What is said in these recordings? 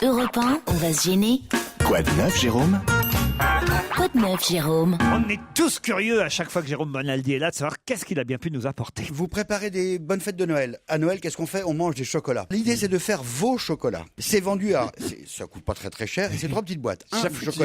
Europe 1, on va se gêner. Quoi de neuf, Jérôme? Quoi de neuf, Jérôme? On est tous curieux à chaque fois que Jérôme Bonaldi est là de savoir qu'est-ce qu'il a bien pu nous apporter. Vous préparez des bonnes fêtes de Noël. À Noël, qu'est-ce qu'on fait? On mange des chocolats. L'idée, c'est de faire vos chocolats. C'est vendu ça coûte pas très cher, et c'est 3 petites boîtes. Un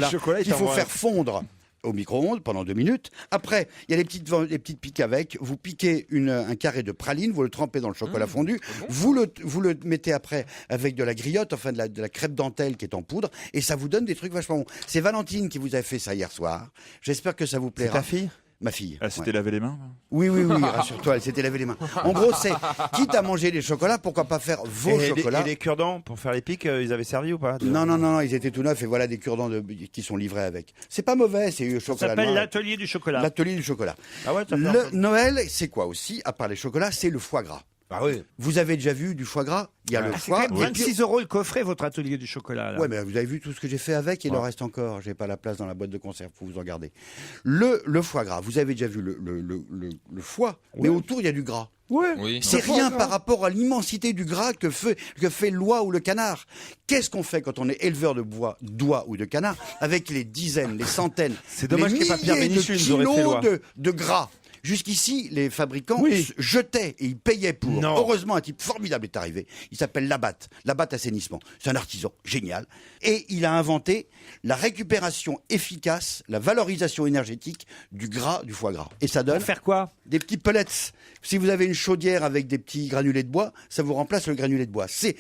chocolat qu'il faut faire fondre au micro-ondes pendant 2 minutes. Après, il y a les petites piques avec. Vous piquez un carré de praline, vous le trempez dans le chocolat fondu. Vous le mettez après avec de la griotte, enfin de la crêpe dentelle qui est en poudre, et ça vous donne des trucs vachement bons. C'est Valentine qui vous a fait ça hier soir. J'espère que ça vous plaira. C'est ta fille? Ma fille. Elle s'était lavé les mains? Oui, rassure-toi, elle s'était lavé les mains. En gros, c'est, quitte à manger des chocolats, pourquoi pas faire vos chocolats. Et les cure-dents, pour faire les pics, ils avaient servi ou pas? Non, ils étaient tout neufs, et voilà des cure-dents qui sont livrés avec. C'est pas mauvais, c'est le Ça chocolat s'appelle noir. l'atelier du chocolat. L'atelier du chocolat. Ah ouais, Noël, c'est quoi aussi, à part les chocolats, c'est le foie gras. Ah oui. Vous avez déjà vu du foie gras? Il y a le C'est foie. quand même 26 € le coffret, votre atelier du chocolat. Là. Ouais, mais vous avez vu tout ce que j'ai fait avec, il en reste encore. J'ai pas la place dans la boîte de conserve, faut vous en garder. Le foie gras, vous avez déjà vu le foie, mais autour il y a du gras. Oui. C'est rien par rapport à l'immensité du gras que fait l'oie ou le canard. Qu'est-ce qu'on fait quand on est éleveur d'oie ou de canard avec les dizaines, les centaines, C'est dommage les qu'il n'y ait pas Pierre milliers de Bénichou, il nous aurait fait loi. kilos de gras? Jusqu'ici, les fabricants jetaient et ils payaient pour. Non. Heureusement, un type formidable est arrivé. Il s'appelle Labatt Assainissement. C'est un artisan génial. Et il a inventé la récupération efficace, la valorisation énergétique du gras du foie gras. Et ça donne Pour faire quoi? des petits pellets. Si vous avez une chaudière avec des petits granulés de bois, ça vous remplace le granulé de bois. C'est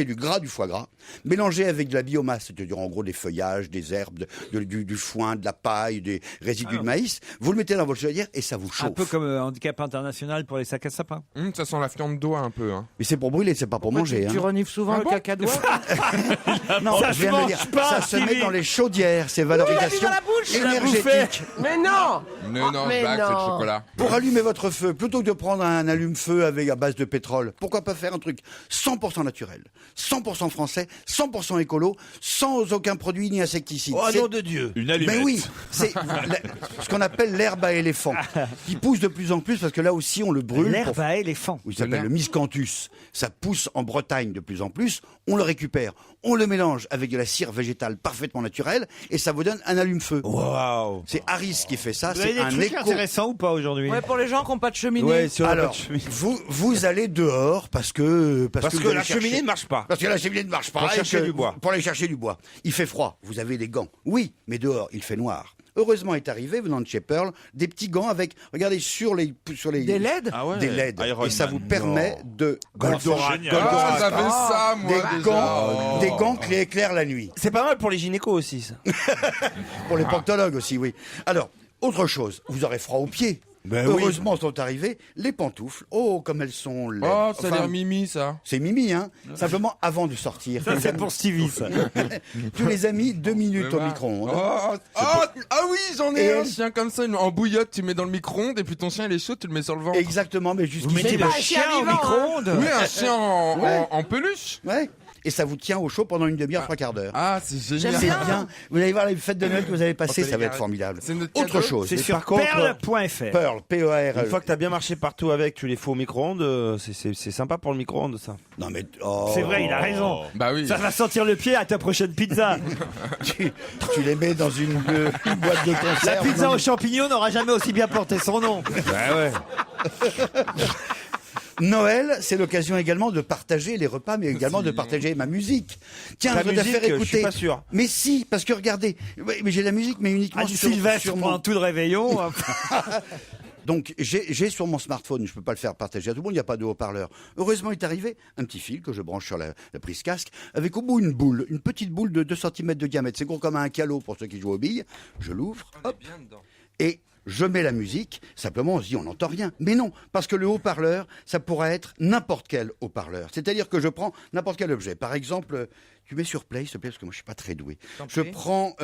du gras du foie gras, mélangé avec de la biomasse, c'est-à-dire en gros des feuillages, des herbes, du foin, de la paille, des résidus de maïs. Vous le mettez dans votre chaudière et ça vous chauffe. Un peu comme Handicap International pour les sacs à sapin. Ça sent la fiente d'oie un peu. Hein. Mais c'est pour brûler, c'est pas pour manger. Tu renifles souvent le caca d'oie? Non, Ça je viens de le se dire. mange pas, Ça se met Stevie. dans les chaudières, c'est valorisation énergétique. Mais non! Non, mais blague, non. c'est le chocolat. Pour allumer votre feu, plutôt que de prendre un allume-feu à base de pétrole, pourquoi pas faire un truc 100% naturel, 100% français, 100% écolo, sans aucun produit ni insecticide. Oh C'est- nom de Dieu! Une allumette. Mais oui, c'est ce qu'on appelle l'herbe à éléphant, qui pousse de plus en plus parce que là aussi on le brûle. L'herbe à éléphant. Oui, ça s'appelle le miscanthus. Ça pousse en Bretagne de plus en plus. On le récupère, on le mélange avec de la cire végétale parfaitement naturelle et ça vous donne un allume-feu. Waouh! C'est Harris qui fait ça. Vous avez C'est des un trucs éco. intéressants ou pas aujourd'hui? Ouais, pour les gens qui n'ont pas de cheminée. Ouais, si on a pas de Alors, cheminée. vous allez dehors parce que Parce vous que allez la chercher- cheminée ne marche pas. Parce que la cheminée ne marche pas. Pour et chercher que- du bois. Pour aller chercher du bois. Il fait froid. Vous avez des gants. Oui, mais dehors, il fait noir. Heureusement est arrivé, venant de chez Pearl, des petits gants avec, regardez, sur les Des LED? Ah ouais. des LED. Iron Et ça Man. vous permet de Goldorak. Ah, j'avais ça, moi, des déjà. gants, des gants qui éclairent la nuit. C'est pas mal pour les gynécos aussi, ça. Pour les proctologues aussi, oui. Alors, autre chose, vous aurez froid aux pieds. Ben oui. Heureusement sont arrivées les pantoufles. Oh, comme elles sont laides. Oh, ça a Enfin, l'air mimi, ça. c'est mimi, hein. Simplement avant de sortir. Ça, c'est pour Stevie, ça. Tu les as mis 2 minutes au micro-ondes. Ah oui, j'en ai Et un elle- chien comme ça, en bouillotte, tu mets dans le micro-ondes et puis ton chien il est chaud, tu le mets sur le ventre. Exactement, mais Vous jusqu'ici. mettez le pas un chien chien au vivant, micro-ondes? Oui, un chien Ouais. en peluche. Ouais. Et ça vous tient au chaud pendant une demi-heure, 3/4 d'heure. Ah, c'est génial. C'est bien. Vous allez voir les fêtes de Noël que vous avez passées, On peut ça les va être garder. formidable. C'est notre Autre cadeau. chose. C'est mais sur par contre, perle.fr. Pearl, P-E-R-L. Une fois que t'as bien marché partout avec, tu les fous au micro-ondes, c'est sympa pour le micro-ondes, ça. Non mais oh. C'est vrai, il a raison. Bah oui. Ça va sentir le pied à ta prochaine pizza. tu les mets dans une boîte de La conserve. pizza Non, aux champignons n'aura jamais aussi bien porté son nom. Ouais. Noël, c'est l'occasion également de partager les repas, mais également de partager ma musique. Tiens, Ta je voudrais musique, faire je écouter. suis pas sûr. Mais si, parce que regardez, oui, mais j'ai la musique, mais uniquement Ah, du sur Sylvestre mon- pendant tout le réveillon. Donc j'ai sur mon smartphone, je peux pas le faire partager à tout le monde, il n'y a pas de haut-parleur. Heureusement est arrivé un petit fil que je branche sur la prise casque, avec au bout une boule, une petite boule de 2 cm de diamètre. C'est gros comme un calot pour ceux qui jouent aux billes. Je l'ouvre, hop, et je mets la musique. Simplement, on se dit, on n'entend rien. Mais non, parce que le haut-parleur, ça pourrait être n'importe quel haut-parleur. C'est-à-dire que je prends n'importe quel objet. Par exemple, tu mets sur play, s'il te plaît, parce que moi, je suis pas très doué. Je prends,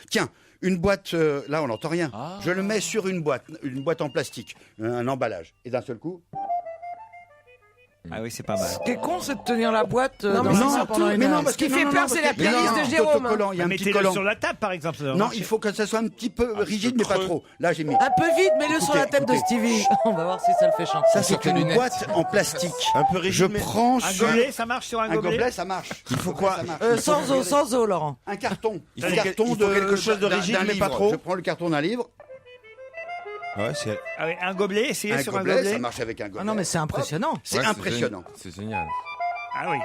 tiens, une boîte, là, on n'entend rien. Je le mets sur une boîte en plastique, un emballage. Et d'un seul coup... Ah oui, c'est pas mal. Ce qui est con, c'est de tenir la boîte Non, mais dans c'est la ça, main pendant une heure. Ce qui fait peur, c'est la playlist de Jérôme. Il y a un petit Mettez-le collant. sur la table, par exemple. ça va Non, marcher. il faut que ça soit un petit peu rigide, mais pas trop. Là, j'ai mis. Un peu vite, mets-le sur la tête de écoutez. Stevie. On va voir si ça le fait chanter. Ça, c'est une boîte en plastique. Un peu rigide, Je mais- prends Un sur gobelet, ça marche sur un un gobelet. gobelet, ça marche. Il faut quoi Ça marche. Sans eau, Laurent. Un carton. Il faut Un carton il faut quelque chose de rigide, d'un mais pas livre. trop. Je prends le carton d'un livre. Ouais, c'est. Ah oui, un gobelet, essayez Un sur un gobelet, gobelet. ça marche avec un gobelet. Ah non, mais c'est impressionnant. C'est Ouais, impressionnant. C'est génial. Ah oui.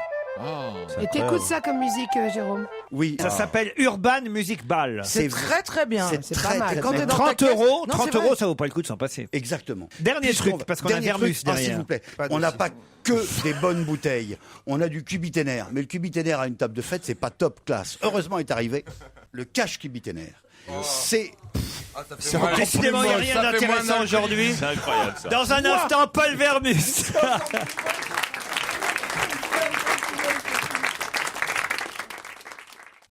Et t'écoutes ça comme musique, Jérôme? Oui. Ça s'appelle Urban Music Ball. C'est très très bien. C'est c'est très, pas mal. très Quand bien. t'es dans ta 30 caisse- euros, Non, 30 c'est vrai. euros, ça vaut pas le coup de s'en passer. Exactement. Dernier Puisqu'on- truc, parce qu'on a dernier Vermus truc, derrière. s'il vous plaît. Pas de On n'a soucis. pas que des bonnes bouteilles. On a du cubiténaire. Mais le cubiténaire à une table de fête, c'est pas top classe. Heureusement est arrivé le cash cubiténaire. C'est Décidément, il n'y a rien d'intéressant aujourd'hui. C'est incroyable ça. Dans un instant, Paul Vermus.